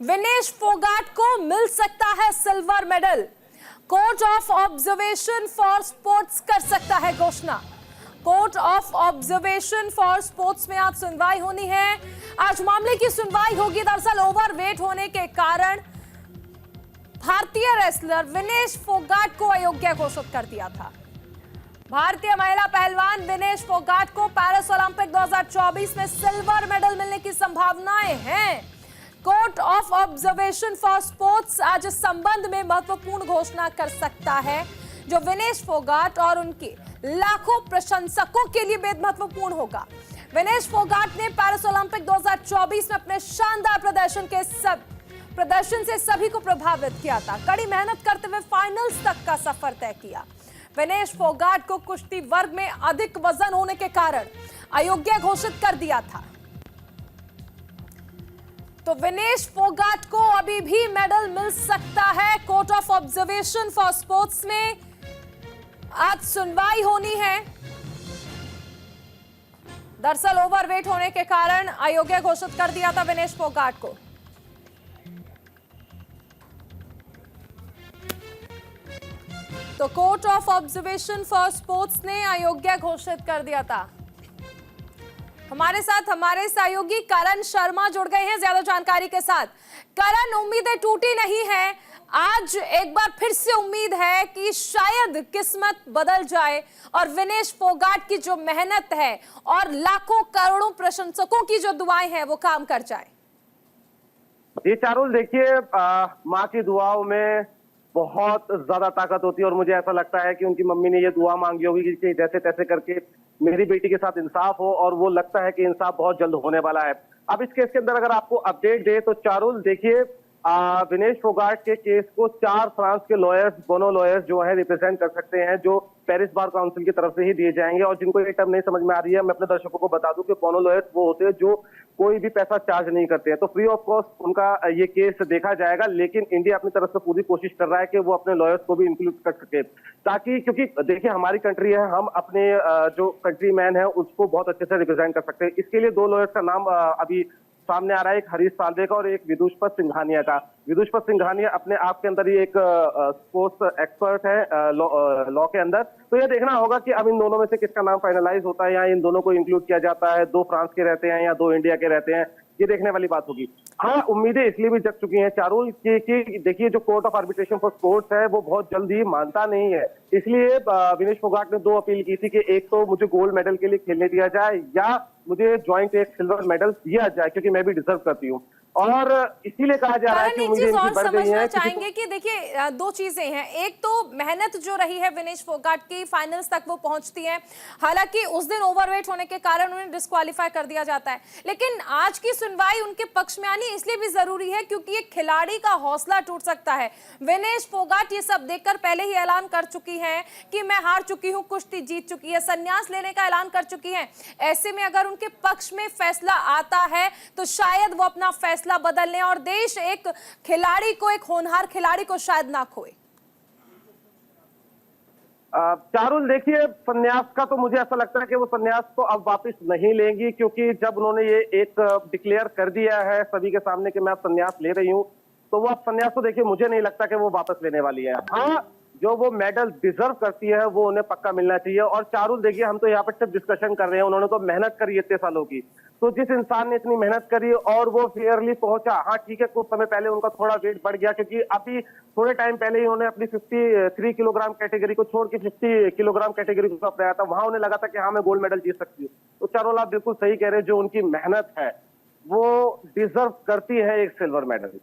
विनेश फोगाट को मिल सकता है silver medal. Court of observation for sports कर सकता है घोषणा। Court of observation for sports में आज सुनवाई होनी है। आज मामले की सुनवाई होगी। दरअसल ओवरवेट होने के कारण भारतीय रेसलर विनेश फोगाट को अयोग्य घोषित कर दिया था। भारतीय महिला पहलवान विनेश फोगाट को पेरिस ओलंपिक 2024 में सिल्वर मेडल मिलने की संभावनाएं हैं। Court of observation for sports आज इस संबंध में महत्वपूर्ण घोषणा कर सकता है, जो विनेश फोगाट और उनके लाखों प्रशंसकों के लिए बेहद महत्वपूर्ण होगा। विनेश फोगाट ने पेरिस ओलंपिक 2024 में अपने शानदार प्रदर्शन से सभी को प्रभावित किया था। कड़ी मेहनत करते हुए फाइनल्स तक का सफर तय किया। विनेश फोगाट को कुश्ती वर्ग में अधिक वजन होने के कारण अयोग्य घोषित कर दिया था। तो विनेश फोगाट को अभी भी मेडल मिल सकता है। Court of observation for sports में आज सुनवाई होनी है। दरअसल ओवरवेट होने के कारण अयोग्य घोषित कर दिया था विनेश फोगाट को। तो court of observation for sports ने अयोग्य घोषित कर दिया था। हमारे साथ हमारे सहयोगी करण शर्मा जुड़ गए हैं ज्यादा जानकारी के साथ। करण, उम्मीदें टूटी नहीं है। आज एक बार फिर से उम्मीद है कि शायद किस्मत बदल जाए और विनेश फोगाट की जो मेहनत है और लाखों करोड़ों प्रशंसकों की जो दुआएं हैं वो काम कर जाए। ये चारुल, देखिए, माँ की दुआओं में बहुत ज्यादा ताकत होती है और मुझे ऐसा लगता है कि उनकी मम्मी ने ये दुआ मांगी होगी कि जैसे तैसे करके मेरी बेटी के साथ इंसाफ हो, और वो लगता है कि इंसाफ बहुत जल्द होने वाला है। अब इस केस के अंदर अगर आपको अपडेट दे तो चारुल, देखिए, विनेश फोगाट के केस को 4 फ्रांस के लॉयर्स, दोनों लॉयर्स जो है रिप्रेजेंट कर सकते हैं, जो पेरिस बार काउंसिल की तरफ से ही दिए जाएंगे। और जिनको ये टर्म नहीं समझ में आ रही है, मैं अपने दर्शकों को बता दूं कि दोनों लॉयर्स वो होते हैं जो कोई भी पैसा चार्ज नहीं करते हैं। तो फ्री ऑफ कॉस्ट उनका ये केस देखा जाएगा, लेकिन इंडिया अपनी तरफ से पूरी कोशिश कर रहा है कि वो अपने लॉयर्स को भी इंक्लूड कर सके, ताकि, क्योंकि देखिए हमारी कंट्री है, हम अपने जो कंट्री मैन है उसको बहुत अच्छे से रिप्रेजेंट कर सकते हैं। इसके लिए 2 लॉयर्स का नाम अभी सामने आ रहा है, एक हरीश साल्वे का और एक विदुषपत सिंघानिया का। विदुषपत सिंघानिया अपने आप के अंदर ही एक स्पोर्ट्स एक्सपर्ट है लॉ के अंदर। तो ये देखना होगा कि अब इन दोनों में से किसका नाम फाइनलाइज होता है, या इन दोनों को इंक्लूड किया जाता है। 2 फ्रांस के रहते हैं या 2 इंडिया के रहते हैं, ये देखने वाली बात होगी। हाँ, उम्मीदें इसलिए भी जग चुकी हैं चारुल कि देखिए, जो court of arbitration for sports है वो बहुत जल्द ही मानता नहीं है। इसलिए विनेश फोगाट ने 2 अपील की थी कि एक तो मुझे गोल्ड मेडल के लिए खेलने दिया जाए, या मुझे ज्वाइंट एक सिल्वर मेडल दिया जाए, क्योंकि मैं भी डिजर्व करती हूँ। और इसीलिए कहा जा रहा है कि उम्मीदें इनकी बढ़ गई हैं। चाहेंगे कि देखिए, 2 चीजें हैं। एक तो मेहनत जो रही है विनेश फोगाट की, फाइनल्स तक वो पहुंचती है। हालांकि उस दिन ओवरवेट होने के कारण उन्हें डिस्क्वालीफाई कर दिया जाता है, लेकिन आज की सुनवाई उनके पक्ष में आनी इसलिए भी जरूरी है क्योंकि एक खिलाड़ी का हौसला टूट सकता है। विनेश फोगाट ये सब देखकर पहले ही ऐलान कर चुकी है कि मैं हार चुकी हूँ, कुश्ती जीत चुकी है, संन्यास लेने का ऐलान कर चुकी है। ऐसे में अगर उनके पक्ष में फैसला आता है तो शायद वो अपना फैसला बदलने और देश एक खिलाड़ी को, एक होनहार खिलाड़ी को शायद ना खोए। चारुल, देखिए, संन्यास का तो मुझे ऐसा लगता है कि वो संन्यास तो अब वापस नहीं लेंगी, क्योंकि जब उन्होंने ये एक डिक्लेयर कर दिया है सभी के सामने कि मैं अब संन्यास ले रही हूं, तो वो अब संन्यास तो देखिए मुझे नहीं लगता कि वो वापस लेने वाली है। हाँ, जो वो मेडल डिजर्व करती है वो उन्हें पक्का मिलना चाहिए। और चारुल, देखिए, हम तो यहाँ पर सिर्फ डिस्कशन कर रहे हैं, उन्होंने तो मेहनत करी इतने सालों की। तो जिस इंसान ने इतनी मेहनत करी और वो फेयरली पहुंचा, हाँ ठीक है, कुछ समय पहले उनका थोड़ा वेट बढ़ गया, क्योंकि अभी थोड़े टाइम पहले ही उन्होंने अपनी 53 किलोग्राम कैटेगरी को छोड़ के 50 किलोग्राम कैटेगरी को अपनाया था। वहां उन्हें लगा था कि हाँ, मैं गोल्ड मेडल जीत सकती हूँ। तो चारुल, आप बिल्कुल सही कह रहे हैं, जो उनकी मेहनत है वो डिजर्व करती है एक सिल्वर मेडल।